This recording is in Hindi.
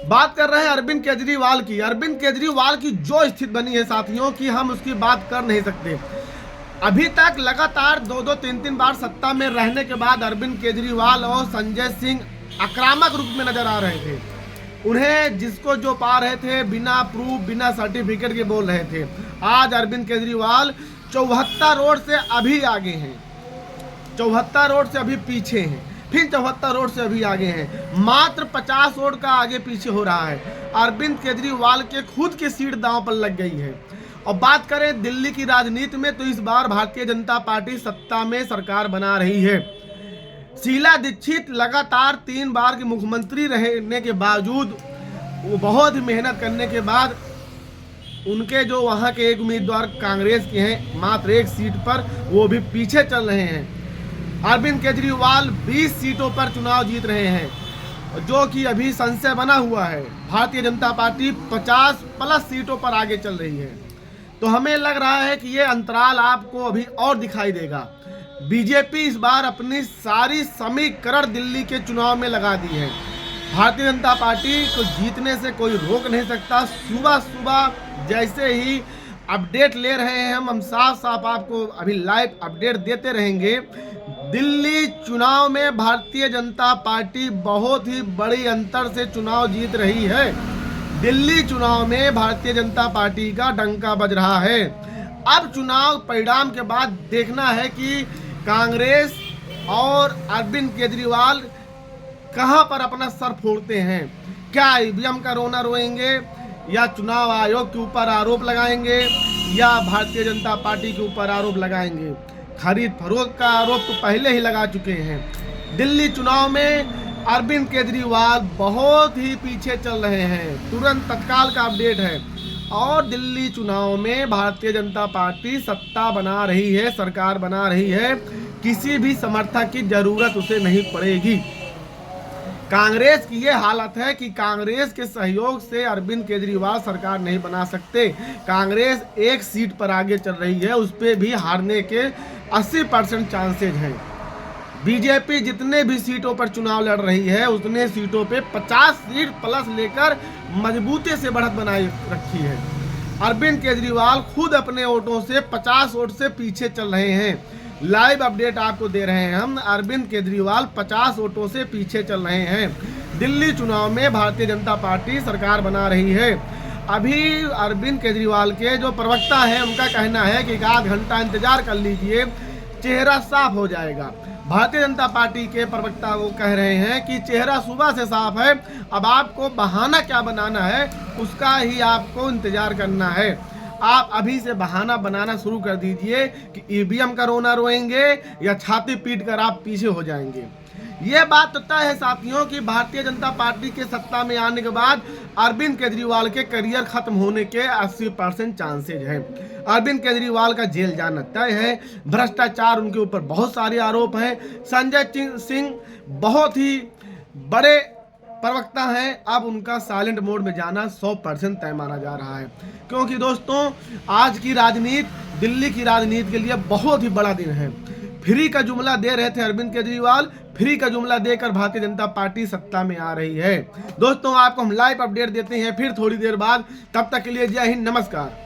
बात कर रहे हैं अरविंद केजरीवाल की। अरविंद केजरीवाल की जो स्थिति बनी है साथियों की हम उसकी बात कर नहीं सकते। अभी तक लगातार 2-3 बार सत्ता में रहने के बाद अरविंद केजरीवाल और संजय सिंह आक्रामक रूप में नजर आ रहे थे। उन्हें जिसको जो पा रहे थे बिना प्रूफ बिना सर्टिफिकेट के बोल रहे थे। आज अरविंद केजरीवाल 74 रोड से अभी आगे हैं, 74 रोड से अभी पीछे हैं, फिर 74 रोड से अभी आगे हैं। मात्र 50 रोड का आगे पीछे हो रहा है। अरविंद केजरीवाल के खुद की सीट दांव पर लग गई है। और बात करें दिल्ली की राजनीति में तो इस बार भारतीय जनता पार्टी सत्ता में सरकार बना रही है। शीला दीक्षित लगातार 3 बार के मुख्यमंत्री रहने के बावजूद वो बहुत ही मेहनत करने के बाद उनके जो वहाँ के एक उम्मीदवार कांग्रेस के हैं मात्र 1 सीट पर वो भी पीछे चल रहे हैं। अरविंद केजरीवाल 20 सीटों पर चुनाव जीत रहे हैं जो कि अभी संशय बना हुआ है। भारतीय जनता पार्टी 50+ सीटों पर आगे चल रही है। तो हमें लग रहा है कि ये अंतराल आपको अभी और दिखाई देगा। बीजेपी इस बार अपनी सारी समीकरण दिल्ली के चुनाव में लगा दी है। भारतीय जनता पार्टी को जीतने से कोई रोक नहीं सकता। सुबह सुबह जैसे ही अपडेट ले रहे हैं हम साफ साफ आपको अभी लाइव अपडेट देते रहेंगे। दिल्ली चुनाव में भारतीय जनता पार्टी बहुत ही बड़ी अंतर से चुनाव जीत रही है। दिल्ली चुनाव में भारतीय जनता पार्टी का डंका बज रहा है। अब चुनाव परिणाम के बाद देखना है कि कांग्रेस और अरविंद केजरीवाल कहां पर अपना सर फोड़ते हैं। क्या ईवीएम का रोना रोएंगे या चुनाव आयोग के ऊपर आरोप लगाएंगे या भारतीय जनता पार्टी के ऊपर आरोप लगाएंगे। खरीद फरोख्त का आरोप तो पहले ही लगा चुके हैं। दिल्ली चुनाव में अरविंद केजरीवाल बहुत ही पीछे चल रहे हैं। तुरंत तत्काल का अपडेट है। और दिल्ली चुनाव में भारतीय जनता पार्टी सत्ता बना रही है, सरकार बना रही है। किसी भी समर्थक की जरूरत उसे नहीं पड़ेगी। कांग्रेस की ये हालत है कि कांग्रेस के सहयोग से अरविंद केजरीवाल सरकार नहीं बना सकते। कांग्रेस 1 सीट पर आगे चल रही है, उस पर भी हारने के 80% चांसेज हैं। बीजेपी जितने भी सीटों पर चुनाव लड़ रही है उतने सीटों पे 50 सीट प्लस लेकर मजबूती से बढ़त बनाई रखी है। अरविंद केजरीवाल खुद अपने वोटों से 50 वोट से पीछे चल रहे हैं। लाइव अपडेट आपको दे रहे हैं हम। अरविंद केजरीवाल 50 वोटों से पीछे चल रहे हैं। दिल्ली चुनाव में भारतीय जनता पार्टी सरकार बना रही है। अभी अरविंद केजरीवाल के जो प्रवक्ता है उनका कहना है कि 1 घंटा इंतजार कर लीजिए, चेहरा साफ हो जाएगा। भारतीय जनता पार्टी के प्रवक्ता वो कह रहे हैं कि चेहरा सुबह से साफ है, अब आपको बहाना क्या बनाना है उसका ही आपको इंतजार करना है। आप अभी से बहाना बनाना शुरू कर दीजिए कि ईवीएम का रोना रोएंगे या छाती पीट कर आप पीछे हो जाएंगे। ये बात तो तय है साथियों कि भारतीय जनता पार्टी के सत्ता में आने के बाद अरविंद केजरीवाल के करियर खत्म होने के 80% चांसेज हैं। अरविंद केजरीवाल का जेल जाना तय है। भ्रष्टाचार उनके ऊपर बहुत सारे आरोप हैं। संजय सिंह बहुत ही बड़े प्रवक्ता हैं। अब उनका साइलेंट मोड में जाना 100% तय माना जा रहा है। क्योंकि दोस्तों आज की राजनीति दिल्ली की राजनीति के लिए बहुत ही बड़ा दिन है। फ्री का जुमला दे रहे थे अरविंद केजरीवाल, फ्री का जुमला देकर भारतीय जनता पार्टी सत्ता में आ रही है। दोस्तों आपको हम लाइव अपडेट देते हैं फिर थोड़ी देर बाद। तब तक के लिए जय हिंद, नमस्कार।